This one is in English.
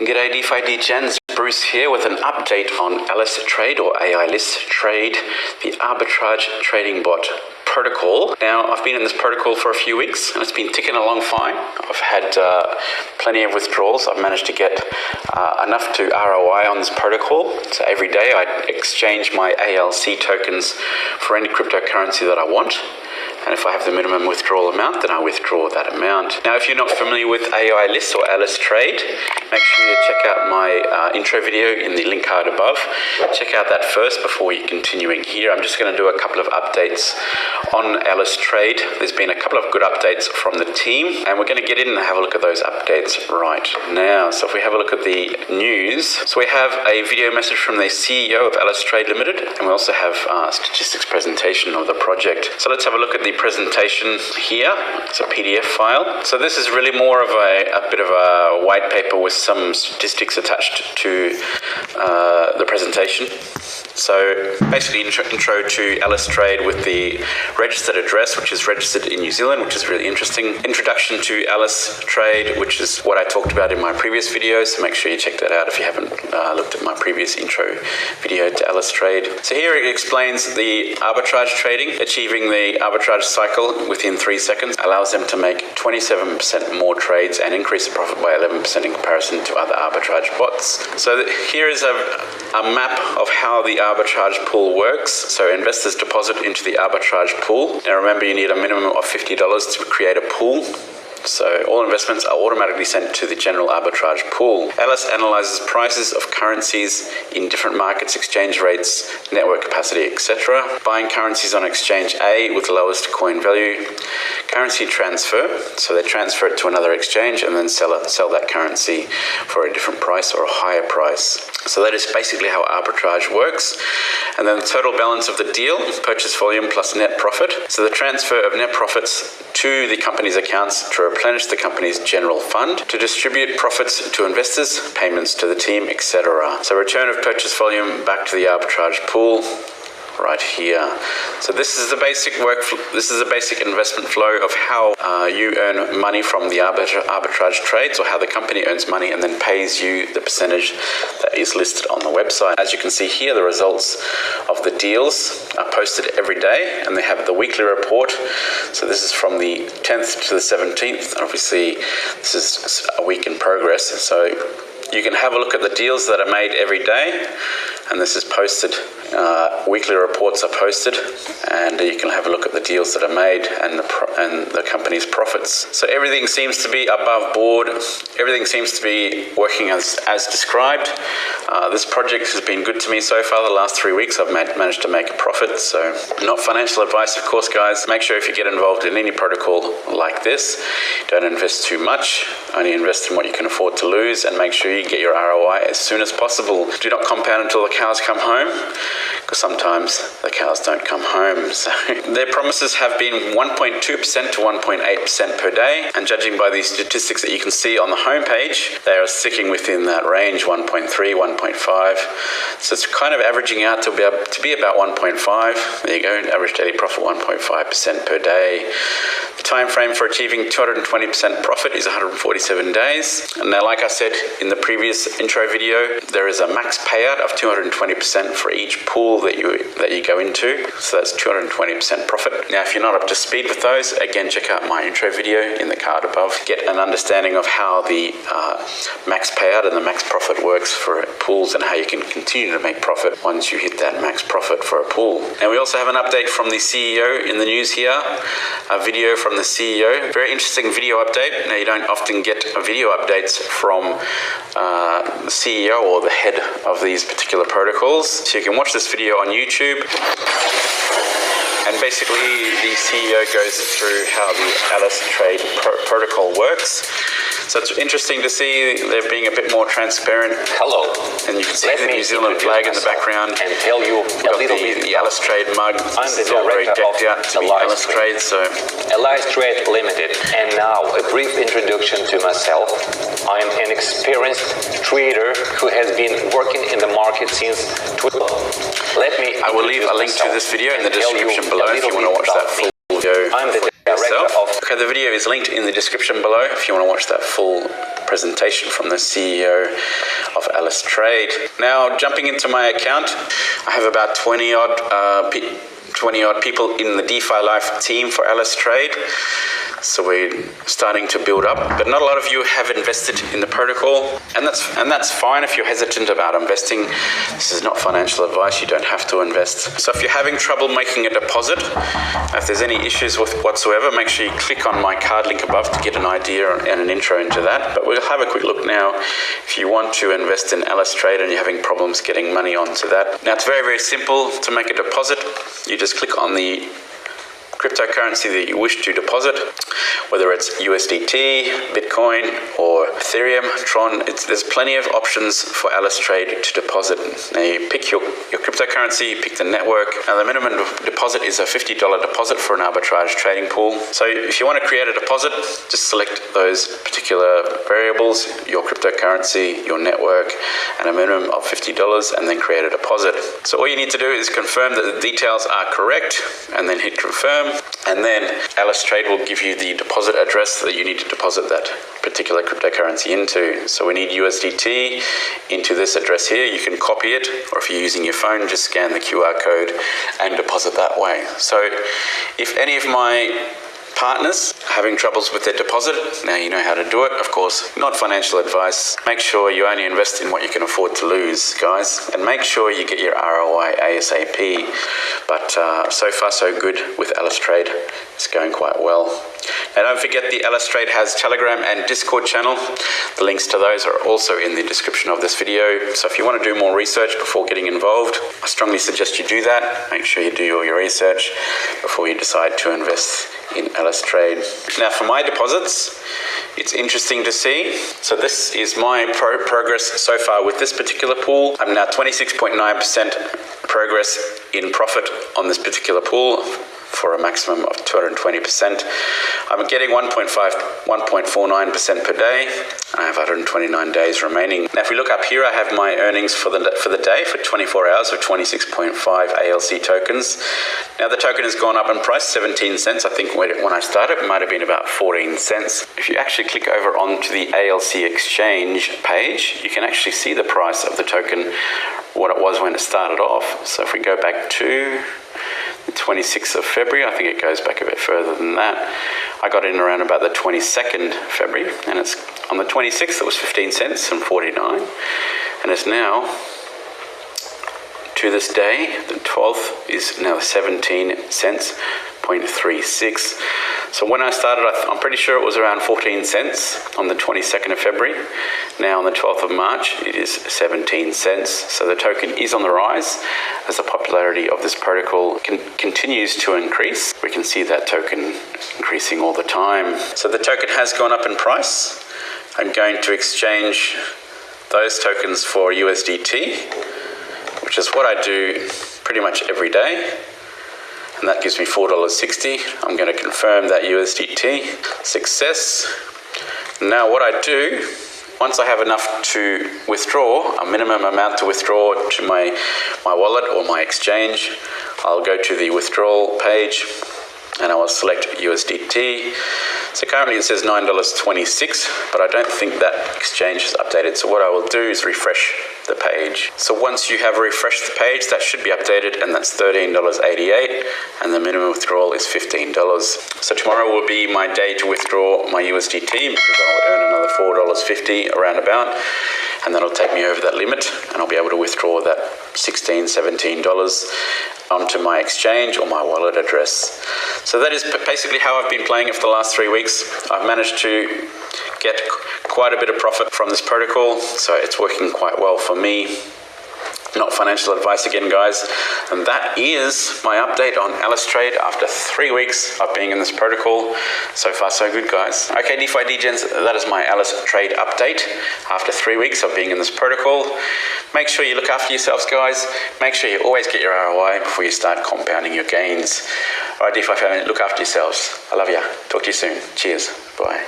G'day DeFi DGens, Bruce here with an update on AILICE Trade or AILICE Trade, the arbitrage trading bot protocol. Now, I've been in this protocol for a few weeks and it's been ticking along fine. I've had plenty of withdrawals. I've managed to get enough to ROI on this protocol. So every day I exchange my ALC tokens for any cryptocurrency that I want. And if I have the minimum withdrawal amount, then I withdraw that amount. Now, if you're not familiar with AILICE or AILICE Trade, make sure you check out my intro video in the link card above. Check out that first before you're continuing here. I'm just going to do a couple of updates on AILICE Trade. There's been a couple of good updates from the team, and we're going to get in and have a look at those updates right now. So if we have a look at the news, so we have a video message from the CEO of AILICE Trade Limited, and we also have a statistics presentation of the project. So let's have a look at the presentation here. It's a PDF file. So this is really more of a bit of a white paper with some statistics attached to the presentation. So basically intro to AILICE Trade with the registered address, which is registered in New Zealand, which is really interesting. Introduction to AILICE Trade, which is what I talked about in my previous videos. So make sure you check that out if you haven't looked at my previous intro video to AILICE Trade. So here it explains the arbitrage trading. Achieving the arbitrage cycle within 3 seconds allows them to make 27% more trades and increase the profit by 11% in comparison to other arbitrage bots. So here is a map of how the arbitrage pool works. So investors deposit into the arbitrage pool. Now remember, you need a minimum of $50 to create a pool. So all investments are automatically sent to the general arbitrage pool. AILICE analyzes prices of currencies in different markets, exchange rates, network capacity, etc. Buying currencies on exchange A with the lowest coin value. Currency transfer, so they transfer it to another exchange and then sell that currency for a different price or a higher price. So that is basically how arbitrage works. And then the total balance of the deal, purchase volume plus net profit. So the transfer of net profits to the company's accounts to replenish the company's general fund, to distribute profits to investors, payments to the team, etc. So return of purchase volume back to the arbitrage pool. Right here. So this is the basic workflow. This is a basic investment flow of how you earn money from the arbitrage trades, or how the company earns money and then pays you the percentage that is listed on the website. As you can see here, the results of the deals are posted every day, and they have the weekly report. So this is from the 10th to the 17th. Obviously, this is a week in progress. So you can have a look at the deals that are made every day, and this is posted. Weekly reports are posted, and you can have a look at the deals that are made and the company's profits. So everything seems to be above board. Everything seems to be working as described. This project has been good to me so far. The last 3 weeks I've managed to make a profit. So not financial advice, of course, guys. Make sure if you get involved in any protocol like this, don't invest too much. Only invest in what you can afford to lose, and make sure you get your ROI as soon as possible. Do not compound until the cows come home, because sometimes the cows don't come home. So their promises have been 1.2% to 1.8% per day, and judging by these statistics that you can see on the homepage, they are sticking within that range, 1.3, 1.5. So it's kind of averaging out to be about 1.5. There you go, average daily profit 1.5% per day. The time frame for achieving 220% profit is 147 days. And now, like I said in the previous intro video, there is a max payout of 220% for each pool that you go into. So that's 220% profit. Now, if you're not up to speed with those, again, check out my intro video in the card above. Get an understanding of how the max payout and the max profit works for pools, and how you can continue to make profit once you hit that max profit for a pool. And we also have an update from the CEO in the news here, a video from the CEO. Very interesting video update. Now, you don't often get video updates from the CEO or the head of these particular protocols. So you can watch this video on YouTube. And basically, the CEO goes through how the AILICE Trade protocol works. So it's interesting to see they're being a bit more transparent. Hello. And you can see the New Zealand flag in the background. And tell you a little bit. The AILICE Trade mug. I'm the very director decked out to be AILICE Trade. So AILICE Trade Limited. And now a brief introduction to myself. I'm an experienced trader who has been working in the market since 2012. I will leave a link to this video in the description below if you want to watch that full video. I'm the director of Okay, the video is linked in the description below if you want to watch that full presentation from the CEO of AILICE Trade. Now, jumping into my account, I have about 20 odd people in the DeFi Life team for AILICE Trade. So we're starting to build up, but not a lot of you have invested in the protocol, and that's fine if you're hesitant about investing. This is not financial advice. You don't have to invest. So if you're having trouble making a deposit, if there's any issues with whatsoever, make sure you click on my card link above to get an idea and an intro into that. But we'll have a quick look now if you want to invest in AILICE Trade and you're having problems getting money onto that. Now it's very, very simple to make a deposit. You just click on the cryptocurrency that you wish to deposit, whether it's USDT, Bitcoin, or Ethereum, Tron. There's plenty of options for AILICE Trade to deposit. Now you pick your cryptocurrency, you pick the network. Now the minimum deposit is a $50 deposit for an arbitrage trading pool. So if you want to create a deposit, just select those particular variables, your cryptocurrency, your network, and a minimum of $50, and then create a deposit. So all you need to do is confirm that the details are correct, and then hit confirm. And then AILICE Trade will give you the deposit address that you need to deposit that particular cryptocurrency into. So we need USDT into this address here. You can copy it, or if you're using your phone, just scan the QR code and deposit that way. So if any of my partners having troubles with their deposit, now you know how to do it. Of course, not financial advice. Make sure you only invest in what you can afford to lose, guys, and make sure you get your ROI ASAP. But so far so good with AILICE Trade. It's going quite well. Now don't forget, the AILICE Trade has Telegram and Discord channel. The links to those are also in the description of this video. So if you want to do more research before getting involved, I strongly suggest you do that. Make sure you do all your research before you decide to invest in AILICE Trade. Now for my deposits, it's interesting to see. So this is my progress so far with this particular pool. I'm now 26.9% progress in profit on this particular pool, for a maximum of 220%. I'm getting 1.49% per day. I have 129 days remaining. Now if we look up here, I have my earnings for the day for 24 hours of 26.5 ALC tokens. Now the token has gone up in price 17 cents. I think when I started it might have been about 14 cents. If you actually click over onto the ALC exchange page, you can actually see the price of the token, what it was when it started off. So if we go back to the 26th of February, I think it goes back a bit further than that. I got in around about the 22nd February, and it's on the 26th it was 15 cents and 49, and it's now, to this day, the 12th is now 17 cents. 0.36. So when I started, I'm pretty sure it was around 14 cents on the 22nd of February. Now on the 12th of March, it is 17 cents. So the token is on the rise as the popularity of this protocol continues to increase. We can see that token increasing all the time. So the token has gone up in price. I'm going to exchange those tokens for USDT, which is what I do pretty much every day. And that gives me $4.60. I'm going to confirm that USDT. Success. Now what I do, once I have enough to withdraw, a minimum amount to withdraw to my wallet or my exchange, I'll go to the withdrawal page and I will select USDT. So currently it says $9.26, but I don't think that exchange is updated. So what I will do is refresh the page. So once you have refreshed the page, that should be updated, and that's $13.88, and the minimum withdrawal is $15. So tomorrow will be my day to withdraw my USDT, because I'll earn another $4.50 around about, and that'll take me over that limit, and I'll be able to withdraw that $16, $17 onto my exchange or my wallet address. So that is basically how I've been playing it for the last 3 weeks. I've managed to get quite a bit of profit from this protocol, so it's working quite well for me. Not financial advice again, guys. And that is my update on AILICE Trade after 3 weeks of being in this protocol. So far, so good, guys. Okay, DeFi Degens, that is my AILICE Trade update after 3 weeks of being in this protocol. Make sure you look after yourselves, guys. Make sure you always get your ROI before you start compounding your gains. All right, DeFi family, look after yourselves. I love ya. Talk to you soon. Cheers. Bye.